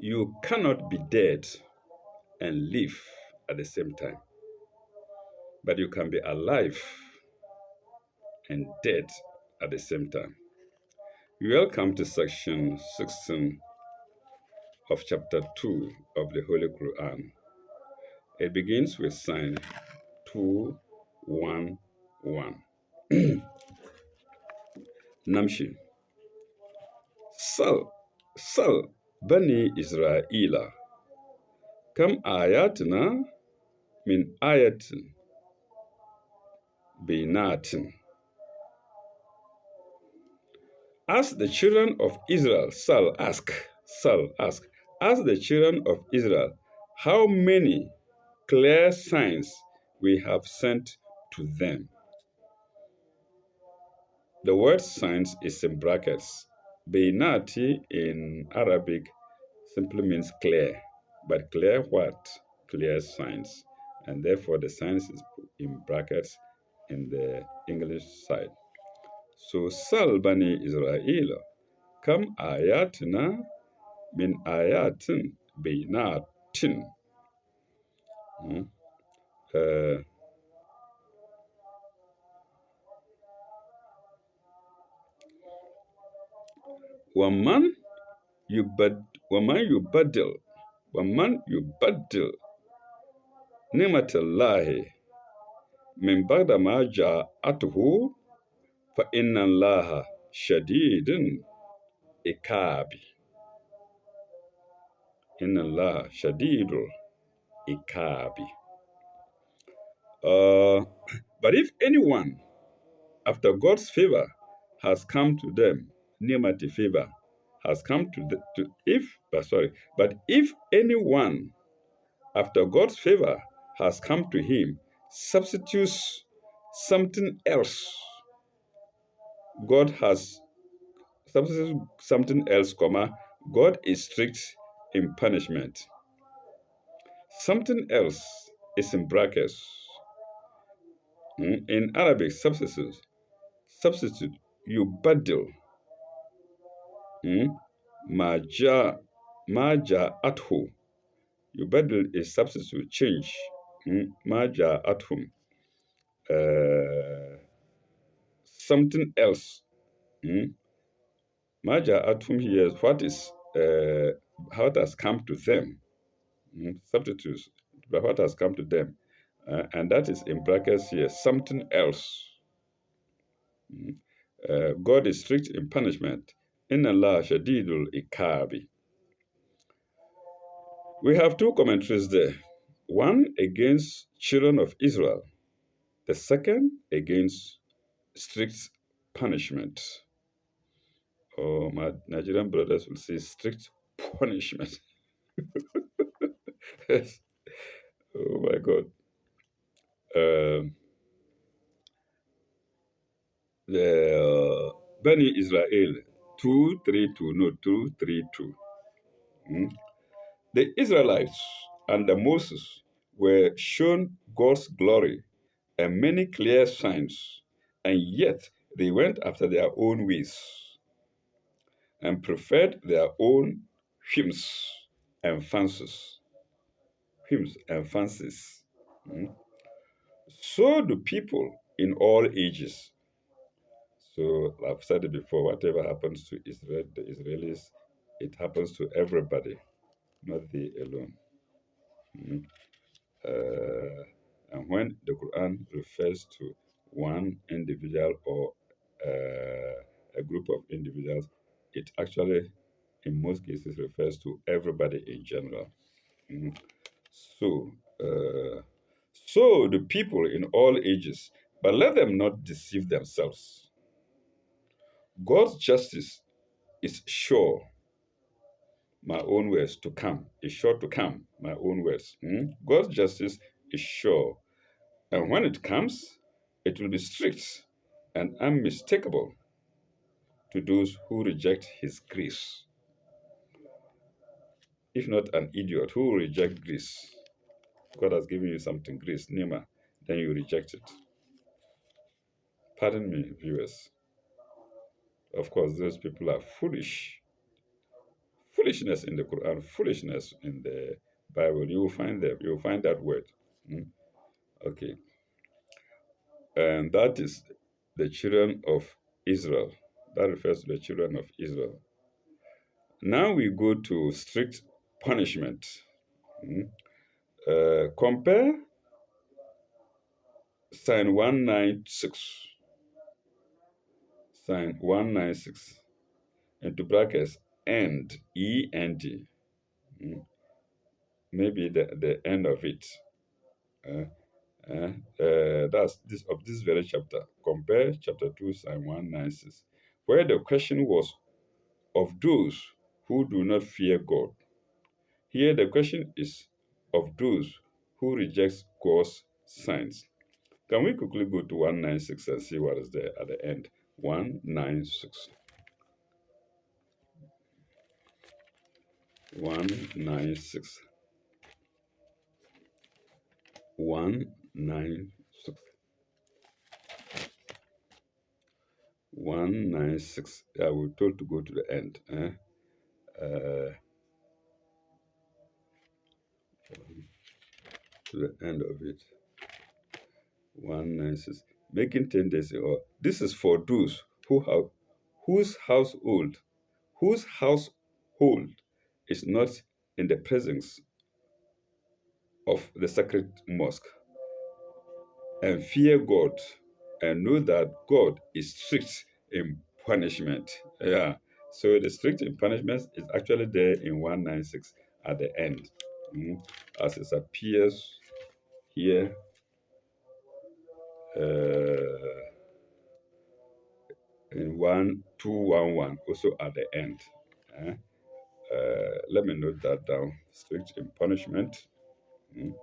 You cannot be dead and live at the same time, but you can be alive and dead at the same time. Welcome to section 16 of chapter 2 of the Holy Quran. It begins with sign 211. Namshi. Sal, Sal, Bani Israila. Kam ayatna min ayatin binatin. Ask the children of Israel, ask the children of Israel, how many clear signs we have sent to them. The word signs is in brackets. Bayinati in Arabic simply means clear. But clear what? Clear signs. And therefore the signs is in brackets in the English side. So Sal Bani Israel, kam ayatina min ayatin bayinatin. Uh, ومن يبد ومن يبدل ومن يبدل نعمة الله من بعد ما جاءته فإن الله شديد العقاب. إن الله شديد العقاب. But if anyone, after God's favor has come to them, Nimati favor has come to the, to if sorry, but if anyone after God's favor has come to him, substitutes something else, God has substituted something else, comma, God is strict in punishment. Something else is in brackets. In Arabic, substitute, you badil. Maja athu. You badil is substitute, change. Maja athum. Something else. Maja athum here is what is how it has come to them. Substitutes, but what has come to them. And that is in brackets here, something else. God is strict in punishment. Inna Allah shadidul ikabi. We have two commentaries there. One against children of Israel. The second against strict punishment. Oh, my Nigerian brothers will say strict punishment. Yes. Oh my God. The Bani Israel 232, no 232. The Israelites under Moses were shown God's glory and many clear signs, and yet they went after their own ways and preferred their own whims and fancies. Whims and fancies. So do people in all ages. So I've said it before, whatever happens to Israel, the Israelis, it happens to everybody, not they alone. And when the Quran refers to one individual or a group of individuals, it actually, in most cases, refers to everybody in general. So, so the people in all ages, but let them not deceive themselves. God's justice is sure. My own words to come is sure to come. My own words. God's justice is sure. And when it comes, it will be strict and unmistakable to those who reject his grace. If not an idiot who will reject grace, God has given you something, grace, Nima, then you reject it. Pardon me, viewers. Of course, those people are foolish. Foolishness in the Quran, foolishness in the Bible. You will find them. You will find that word. Mm, Okay, and that is the children of Israel. That refers to the children of Israel. Now we go to strict punishment. Mm. Compare sign 196, sign 196 into brackets end, E-N-D. Mm. Maybe the end of it. Uh, that's this of this very chapter. Compare chapter 2, Psalm 196, where the question was of those who do not fear God. Here the question is of those who reject God's signs. Can we quickly go to 196 and see what is there at the end? 196. 196. 196. 196. Yeah, we're told to go to the end. Uh, to the end of it. 196. Making 10 days or this is for those who have whose household is not in the presence of the sacred mosque and fear God and know that God is strict in punishment. Yeah. So the strict in punishment is actually there in 196 at the end. As it appears here in 1211, also at the end. Uh, Let me note that down. Strict in punishment. Mm.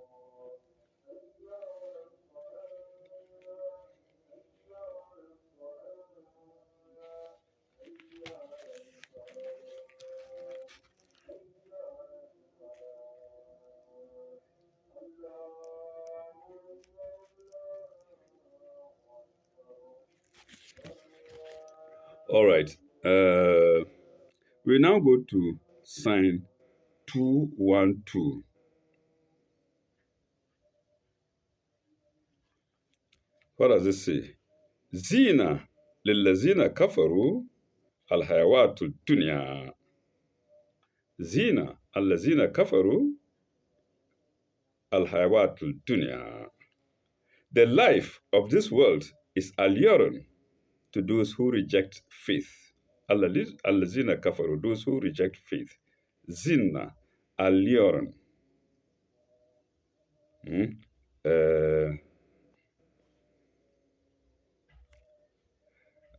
All right. We now go to sign 212. What does it say? Zina lillazina kafaru alhayawatu dunya. Zina allazina kafaru alhayawatu dunya. The life of this world is alluring to those who reject faith. Allazina kafaru, those who reject faith. Zina, alluring. Mm.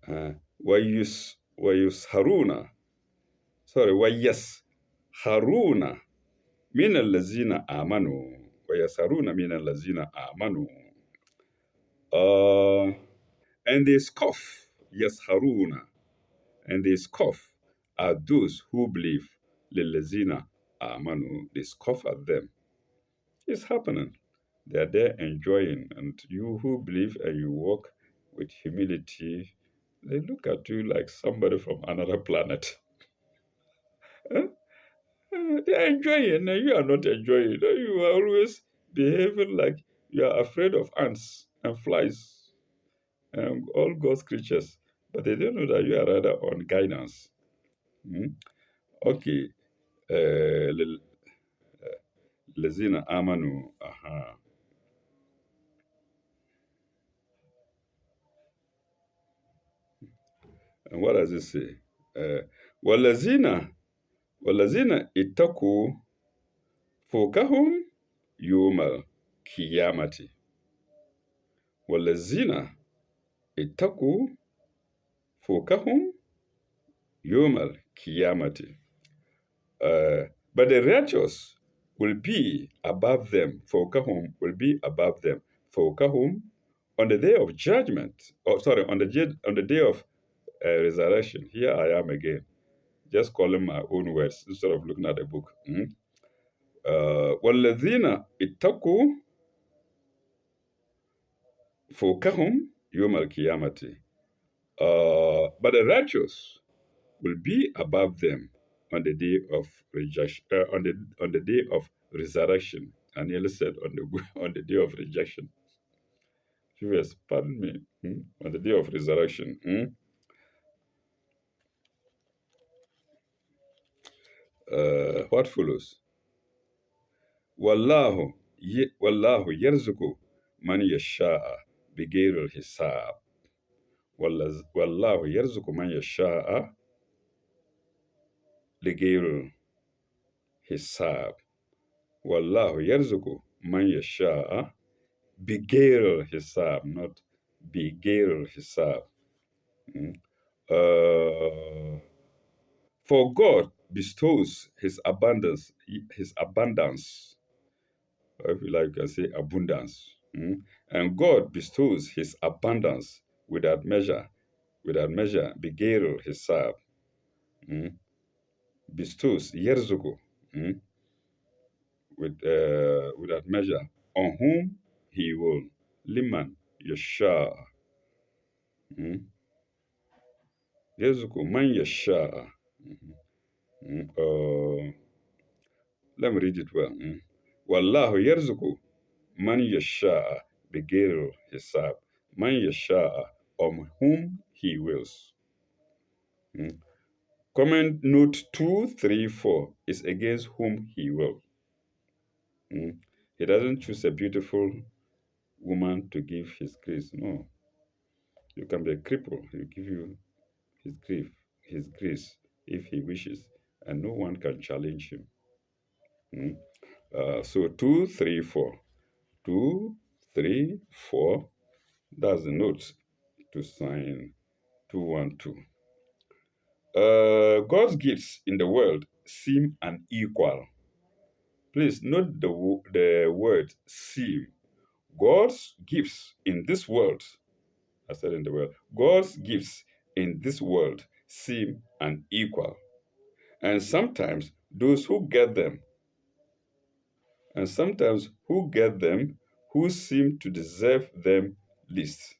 Uh, wayus haruna. Sorry, wayas haruna min allazina amanu. Wayas haruna min allazina amanu. And they scoff. Yes, haruna. And they scoff at those who believe. Lillazina amanu. They scoff at them. It's happening. They're there enjoying. And you who believe and you walk with humility, they look at you like somebody from another planet. Huh? They're enjoying and you are not enjoying. You are always behaving like you are afraid of ants and flies and all God's creatures. But they don't know that you are rather on guidance. Hmm? Okay. Lezina amanu. Aha. And what does it say? Walazina itaku fokahum yumal kiyamati. Walazina itaku fokahum yumal kiyamati. But the righteous will be above them. Fokahum will be above them. Fokahum on the day of judgment. Oh, sorry, on the day of resurrection. Here I am again, just calling my own words instead of looking at the book. وَالَّذِينَ اتَّقُوا فَوْقَهُمْ يَوْمَ الْقِيَامَةِ. But the righteous will be above them on the day of rejection, on the day of resurrection. I nearly said on the on the day of rejection. Viewers, pardon me. On the day of resurrection. What follows? Wallahu yarzuqu man yasha'a bighairi hisab. Wallahu yarzuqu man yasha'a bighairi hisab. Wallahu yarzuqu man yasha'a bighairi hisab, not bighairi hisab. Uh, for God bestows his abundance, or if you like, you can say abundance. And God bestows his abundance without measure, begeru hisab, bestows yerzuku, without measure, on whom he will, liman yasha, yerzuku man yasha. Let me read it well. Wallahu yerzuku man yasha begeru hisab, man yasha, on whom he wills. Comment note 234 is against whom he will. He doesn't choose a beautiful woman to give his grace. No. You can be a cripple. He'll give you his grace if he wishes, and no one can challenge him. So 234. 234. That's the note to sign 212. God's gifts in the world seem unequal. Please note the word seem. God's gifts in this world, I said in the world, God's gifts in this world seem unequal. And sometimes who get them, who seem to deserve them least.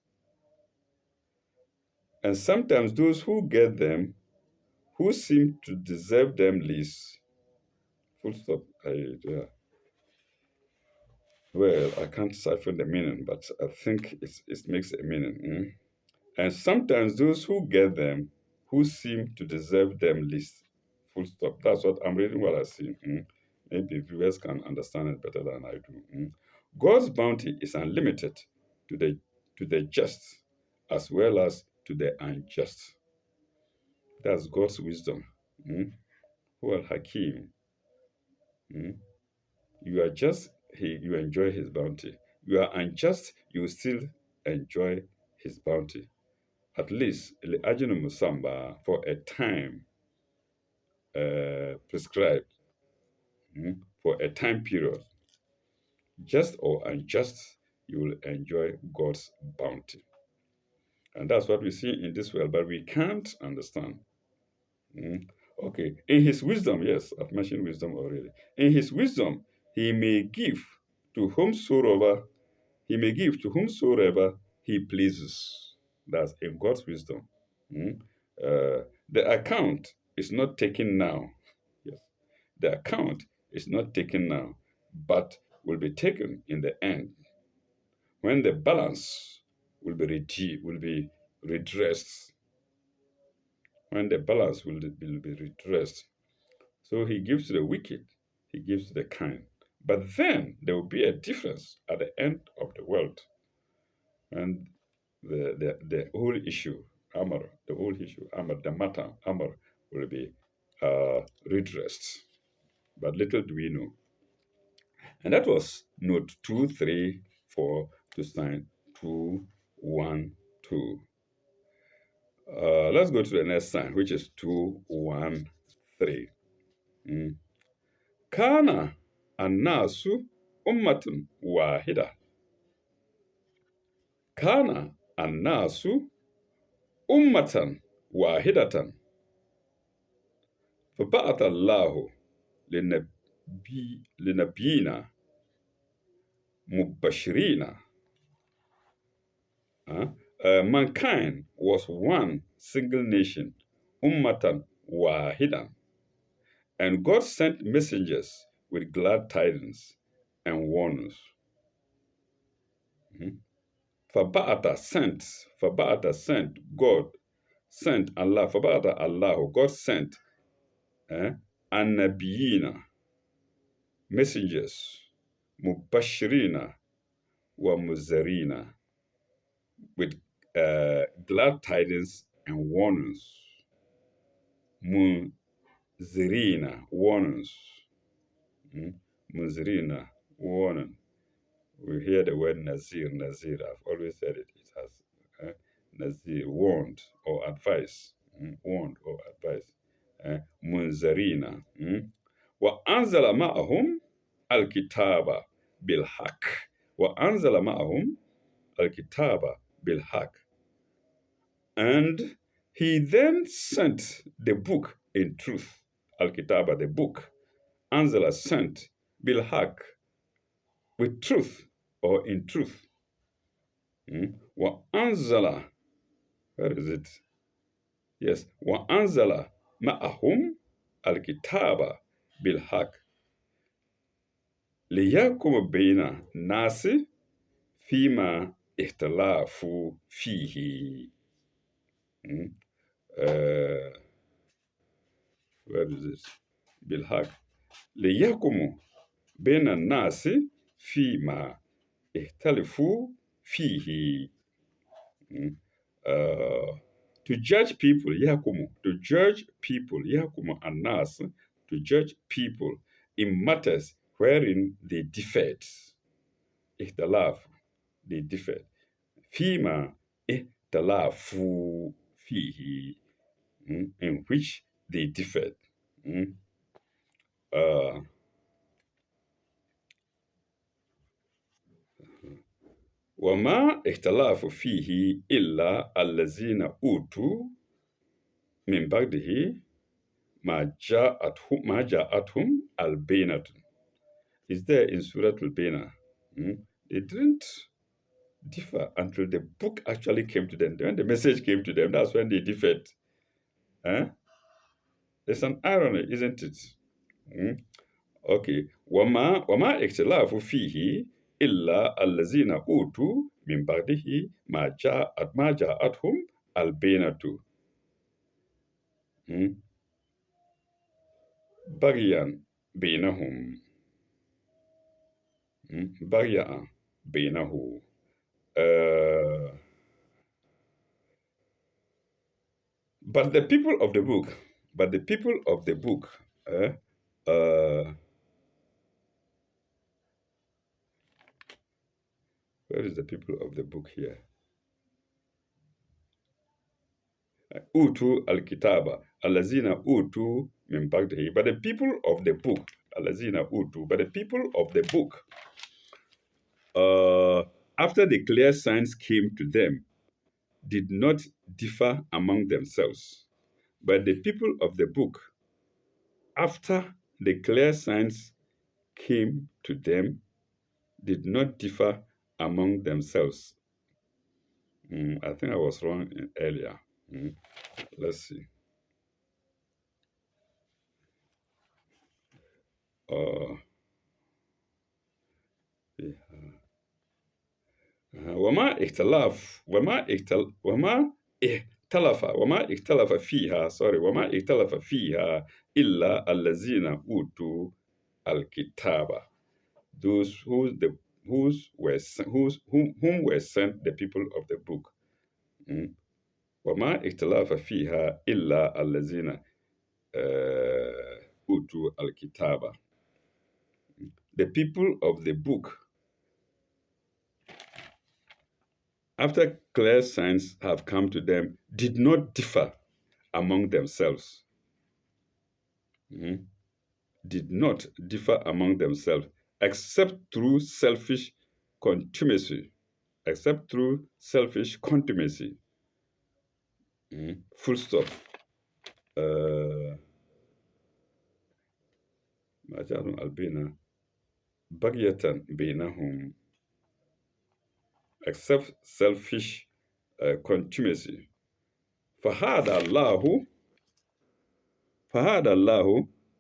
And sometimes those who get them, who seem to deserve them least. Full stop. Yeah. Well, I can't siphon the meaning, but I think it makes a meaning. And sometimes those who get them, who seem to deserve them least. Full stop. That's what I'm reading, what I see. Maybe viewers can understand it better than I do. God's bounty is unlimited to the just as well as to the unjust. That's God's wisdom. Well, Hakim. You are just, you enjoy his bounty. You are unjust, you still enjoy his bounty. At least, Ajinu Musamba, for a time prescribed, for a time period, just or unjust, you will enjoy God's bounty. And that's what we see in this world, but we can't understand. Okay, in his wisdom, yes, I've mentioned wisdom already. In his wisdom, he may give to whomsoever he pleases. That's in God's wisdom. The account is not taken now. Yes, the account is not taken now, but will be taken in the end when the balance will be redressed. When the balance will be redressed. So he gives to the wicked, he gives to the kind. But then there will be a difference at the end of the world. And the whole issue, the matter, Amr, will be redressed. But little do we know. And that was note 234 to sign 212. Let's go to the next sign, which is 213. Kana annasu ummatun wahida. Kana annasu ummatan wahidatan. فبعث الله لنبينا مبشرين. Mankind was one single nation, ummatan wahidan. And God sent messengers with glad tidings and warnings. Mhm. God sent Allah, Faba'ata Allah, God sent eh, Annabiyina, messengers, Mubashirina wa Muzarina, with glad tidings and warnings. Muzirina, warnings. Mm? Muzirina, warning. We hear the word Nazir, Nazir. I've always said it. It has Nazir, warned or advice. Warned or advice. Munzarina. وأنزل معهم الكتاب بالحق. وأنزل معهم الكتاب بالحق. And he then sent the book in truth. Al-Kitaba, the book. Anzala sent bilhaq, with truth or in truth. Wa anzala, where is it? Yes, wa anzala ma'ahum al-kitaba bilhaq liyakum bayna nasi fima ihtalafu fihi. Uh, where is it? Bilhaq liyakum bayna nasi fima ihtalafu fihi. To judge people, yahkumu, to judge people, yahkumu anas, to judge people in matters wherein they differed. Ihtalaf, they differed. Fima ihtalafu fihi, in which they differed. وما اختلاف فيه إلا الذين أوتوا من بعده ما جاءتهم البينة. Is there in Surah Al-Bina. They didn't differ until the book actually came to them. When the message came to them, that's when they differed. It's an irony, isn't it? Okay. وما اختلاف فيه إلا الذين أوتوا من بعده ما جاءتهم البينة. بغيا بينهم. بغيا بينه. But the people of the book, where is the people of the book here? Utu al-kitaba, alazina utu min ba'dihi. But the people of the book, alazina utu, but the people of the book, after the clear signs came to them, did not differ among themselves. But the people of the book, after the clear signs came to them, did not differ among themselves. I think I was wrong earlier. Let's see. وما اختلف فيها إلا الذين أوتوا الكتاب. Those whom were sent the people of the book. وما اختلف فيها إلا الذين أوتوا الكتاب. The people of the book, after clear signs have come to them, did not differ among themselves. Did not differ among themselves, except through selfish contumacy. Except through selfish contumacy. Full stop. Majalun albina bagyatan bainahum, except selfish contumacy. فهذا الله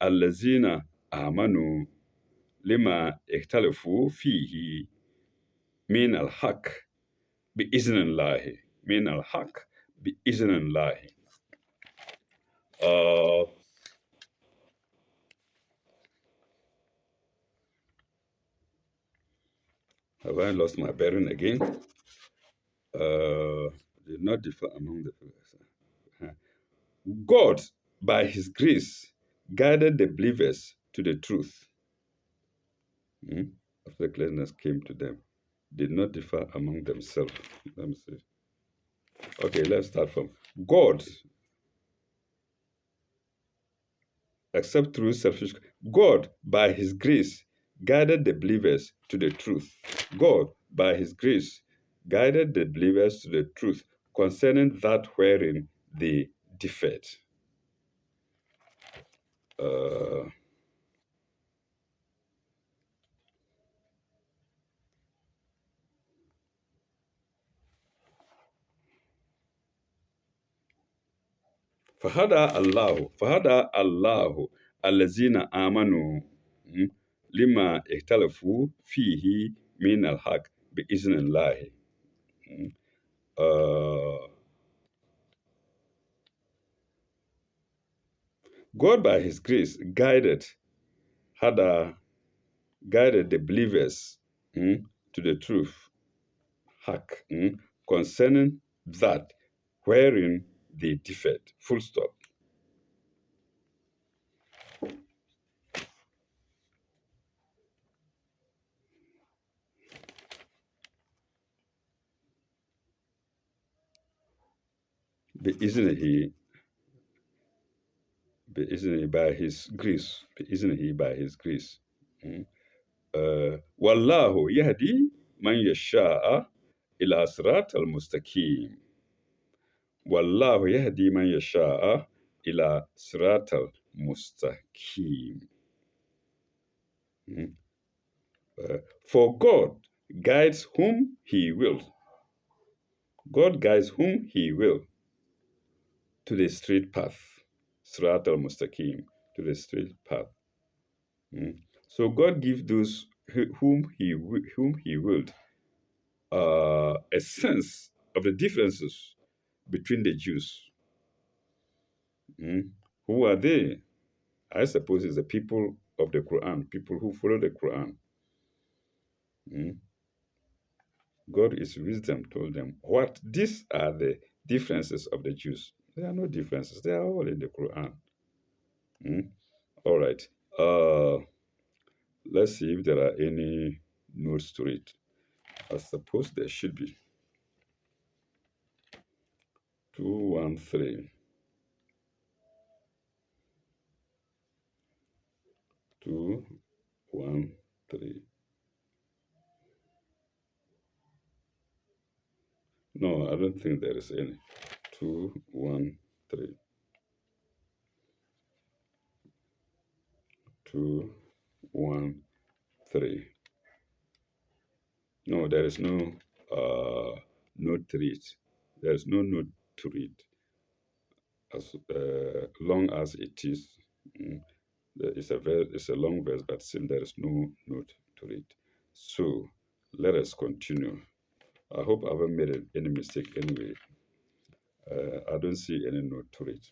الذين آمنوا لما اختلفوا فيه من الحق بإذن الله من الحق بإذن الله. uh, have I lost my bearing again? Did not differ among the God, by his grace, guided the believers to the truth. After clearness came to them, did not differ among themselves. Let me see. Okay, let's start from God, except through selfish. God, by his grace, guided the believers to the truth. God, by his grace, guided the believers to the truth concerning that wherein they differed. فهدى الله الذين آمنوا لما اختلفوا فيه من الحق بإذن الله. God by his grace guided the believers to the truth haq concerning that wherein they differed. Full stop. بإذنه by his grace. بإذنه by his grace. والله يهدي من يشاء إلى صراط المستقيم. والله يهدي من يشاء إلى صراط المستقيم. For God guides whom he will. God guides whom he will to the straight path. Sirat al-Mustaqim, to the straight path. So God gives those whom he willed a sense of the differences between the Jews. Who are they? I suppose it's the people of the Quran, people who follow the Quran. God is wisdom told them what these are the differences of the Jews. There are no differences. They are all in the Quran. All right. Let's see if there are any notes to it. I suppose there should be. 213. 213. No, I don't think there is any. 213. 213. No, there is no note to read. There is no note to read. As long as it is, it's a long verse, but still there is no note to read. So let us continue. I hope I haven't made any mistake anyway. I don't see any note to read.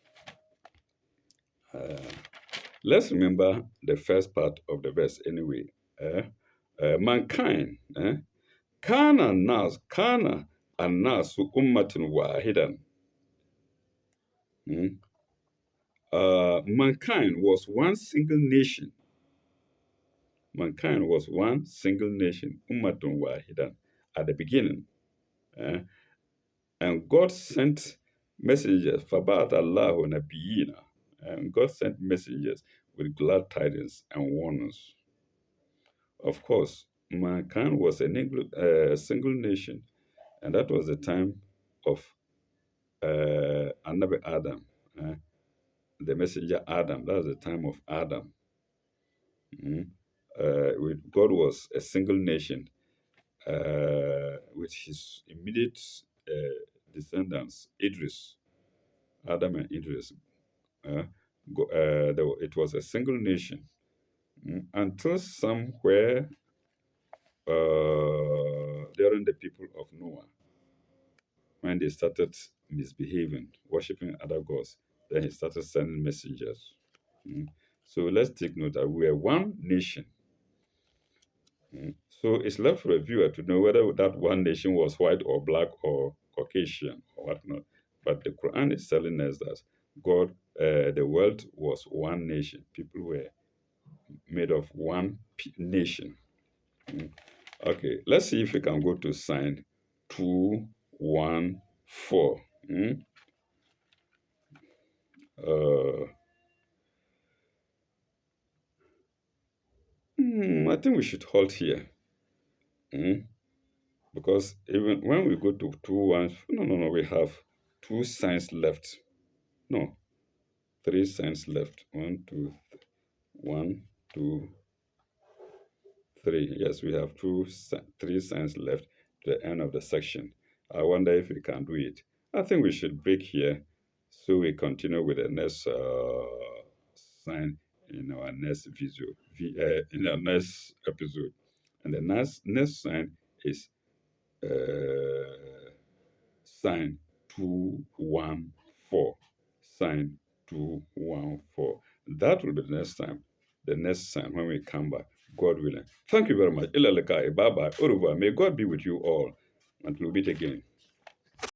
Let's remember the first part of the verse anyway. Mankind, kana annasu ummatin wahidan. Mankind was one single nation. Mankind was one single nation, ummatun wahidan, at the beginning. And God sent messengers, فَبَعَثَ اللَّهُ نَبِيِّينَ. And God sent messengers with glad tidings and warnings. Of course, mankind was a single nation, and that was the time of Annabi Adam, the messenger Adam. That was the time of Adam. God was a single nation with his immediate descendants, Idris, Adam and Idris. it was a single nation, until somewhere during the people of Noah, when they started misbehaving, worshiping other gods, then he started sending messengers. Mm. So let's take note that we are one nation. So it's left for a viewer to know whether that one nation was white or black or Caucasian or whatnot. But the Quran is telling us that the world was one nation. People were made of one nation. Mm. Okay, let's see if we can go to sign 214. Uh, I think we should halt here. Mm. Because even when we go to 2 1, no, no, no, we have two signs left. No, three signs left. One, two, three. Yes, we have three signs left to the end of the section. I wonder if we can do it. I think we should break here so we continue with the next sign in our next in our next episode. And the next sign is sign 214. Sign 214. That will be the next time when we come back, God willing. Thank you very much. Bye bye. Au revoir. May God be with you all until we meet again.